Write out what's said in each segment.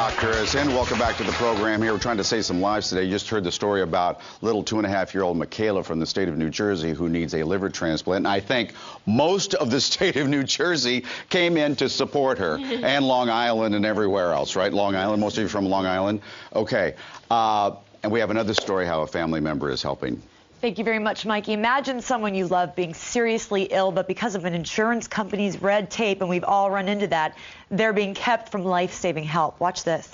doctor is in. Welcome back to the program here. We're trying to save some lives today. You just heard the story about little 2.5-year-old Michaela from the state of New Jersey who needs a liver transplant. And I think most of the state of New Jersey came in to support her, and Long Island and everywhere else, right? Long Island, most of you from Long Island? Okay. And we have another story how a family member is helping. Thank you very much, Mikey. Imagine someone you love being seriously ill, but because of an insurance company's red tape, and we've all run into that, they're being kept from life-saving help. Watch this.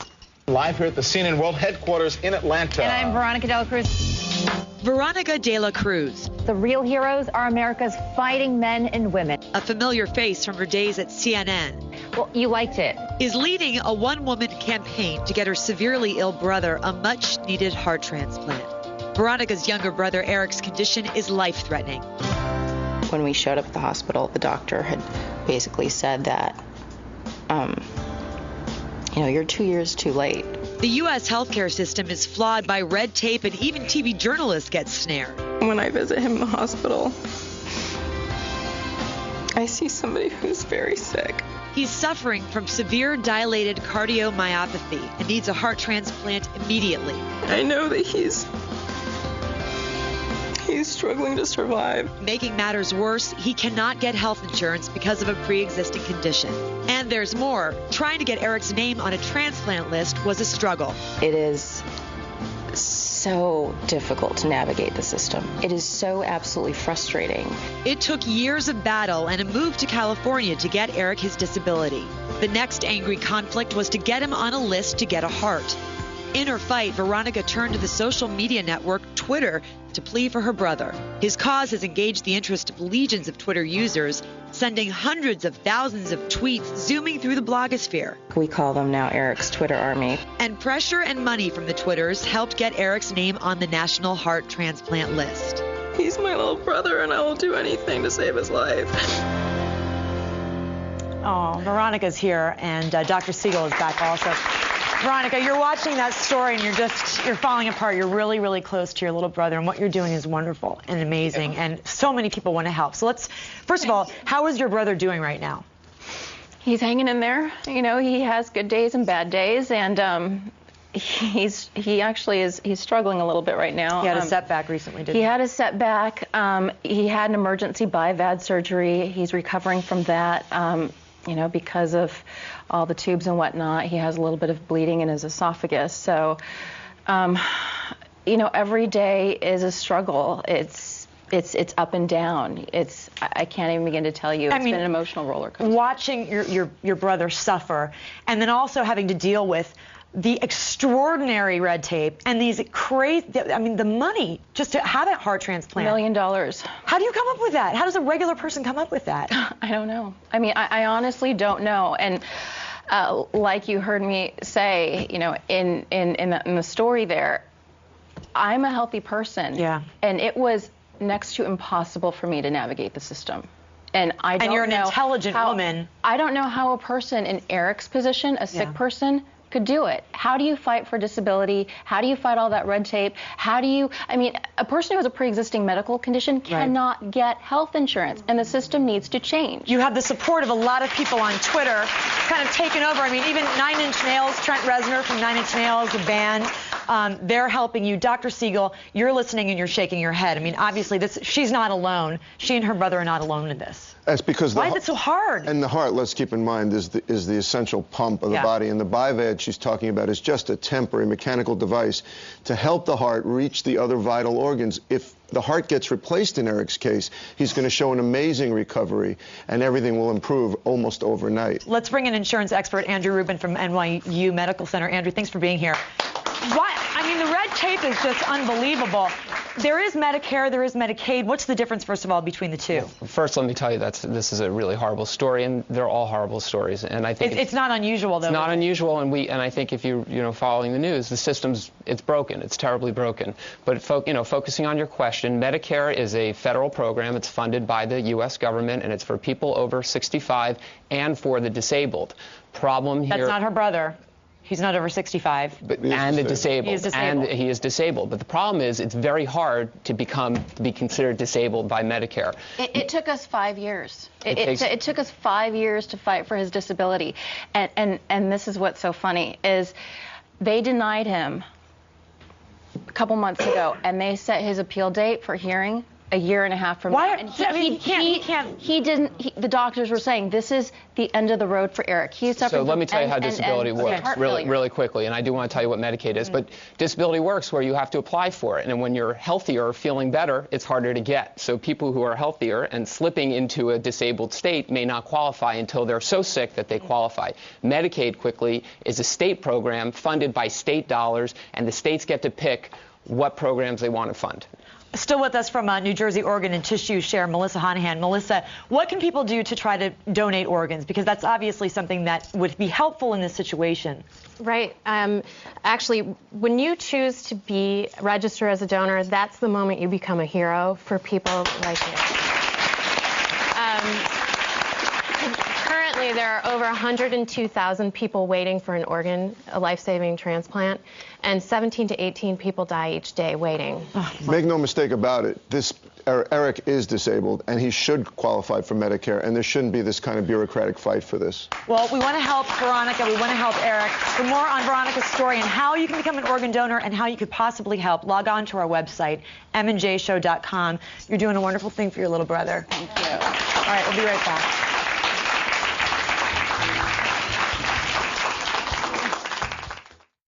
Live here at the CNN World Headquarters in Atlanta. And I'm Veronica De La Cruz. Veronica De La Cruz. The real heroes are America's fighting men and women. A familiar face from her days at CNN. Well, you liked it. Is leading a one-woman campaign to get her severely ill brother a much-needed heart transplant. Veronica's younger brother Eric's condition is life-threatening. When we showed up at the hospital, the doctor had basically said that, you're 2 years too late. The U.S. healthcare system is flawed by red tape, and even TV journalists get snared. When I visit him in the hospital, I see somebody who's very sick. He's suffering from severe dilated cardiomyopathy and needs a heart transplant immediately. I know that he's struggling to survive. Making matters worse, he cannot get health insurance because of a pre-existing condition. And there's more. Trying to get Eric's name on a transplant list was a struggle. It is so difficult to navigate the system. It is so absolutely frustrating. It took years of battle and a move to California to get Eric his disability. The next angry conflict was to get him on a list to get a heart. In her fight, Veronica turned to the social media network Twitter to plead for her brother. His cause has engaged the interest of legions of Twitter users, sending hundreds of thousands of tweets zooming through the blogosphere. We call them now Eric's Twitter army. And pressure and money from the Twitters helped get Eric's name on the National Heart Transplant list. He's my little brother, and I will do anything to save his life. Oh, Veronica's here, and Dr. Siegel is back also. Veronica, you're watching that story and you're falling apart. You're really, really close to your little brother, and what you're doing is wonderful and amazing, and so many people want to help. So first of all, how is your brother doing right now? He's hanging in there. He has good days and bad days, and he's struggling a little bit right now. He had a setback recently, didn't he? He had a setback. He had an emergency BIVAD surgery. He's recovering from that. Because of all the tubes and whatnot, he has a little bit of bleeding in his esophagus. So, every day is a struggle. It's up and down. I can't even begin to tell you. It's been an emotional roller coaster. Watching your brother suffer, and then also having to deal with the extraordinary red tape and these crazy, the money just to have a heart transplant. $1 million. How do you come up with that? How does a regular person come up with that? I don't know. I honestly don't know. And like you heard me say, in the story there, I'm a healthy person. Yeah. And it was next to impossible for me to navigate the system. And you're an intelligent woman. I don't know how a person in Eric's position, a sick person, could do it. How do you fight for disability? How do you fight all that red tape? A person who has a pre-existing medical condition cannot get health insurance, and the system needs to change. You have the support of a lot of people on Twitter kind of taken over. Even 9 Inch Nails, Trent Reznor from 9 Inch Nails, the band, they're helping you. Dr. Siegel, you're listening and you're shaking your head. Obviously, she's not alone. She and her brother are not alone in this. That's because why is it so hard? And the heart, let's keep in mind, is the essential pump of the body. And the BIVAD she's talking about is just a temporary mechanical device to help the heart reach the other vital organs. If the heart gets replaced in Eric's case, he's going to show an amazing recovery, and everything will improve almost overnight. Let's bring in insurance expert Andrew Rubin from NYU Medical Center. Andrew, thanks for being here. The red tape is just unbelievable. There is Medicare, there is Medicaid. What's the difference, first of all, between the two? First, let me tell you this is a really horrible story, and they're all horrible stories. And I think it's not unusual, though. It's not unusual, and I think if you're following the news, the system's broken. It's terribly broken. But focusing on your question, Medicare is a federal program. It's funded by the U.S. government, and it's for people over 65 and for the disabled. Problem here. That's not her brother. He's not over 65. And disabled. He is disabled. And he is disabled. But the problem is it's very hard to be considered disabled by Medicare. It took us 5 years. It took us 5 years to fight for his disability. And this is what's so funny is they denied him a couple months ago, and they set his appeal date for hearing a year and a half from now. And he didn't. The doctors were saying this is the end of the road for Eric. So let me tell you how disability works really quickly, and I do want to tell you what Medicaid is. But disability works where you have to apply for it, and when you're healthier or feeling better, it's harder to get. So people who are healthier and slipping into a disabled state may not qualify until they're so sick that they qualify. Medicaid, quickly, is a state program funded by state dollars, and the states get to pick what programs they want to fund. Still with us from New Jersey Organ and Tissue Share, Melissa Honahan. Melissa, what can people do to try to donate organs? Because that's obviously something that would be helpful in this situation. Right. Actually, when you choose to be registered as a donor, that's the moment you become a hero for people like you. Currently, there are over 102,000 people waiting for an organ, a life-saving transplant, and 17 to 18 people die each day waiting. Make no mistake about it. Eric is disabled, and he should qualify for Medicare, and there shouldn't be this kind of bureaucratic fight for this. Well, we want to help Veronica. We want to help Eric. For more on Veronica's story and how you can become an organ donor and how you could possibly help, log on to our website, mnjshow.com. You're doing a wonderful thing for your little brother. Thank you. All right, we'll be right back.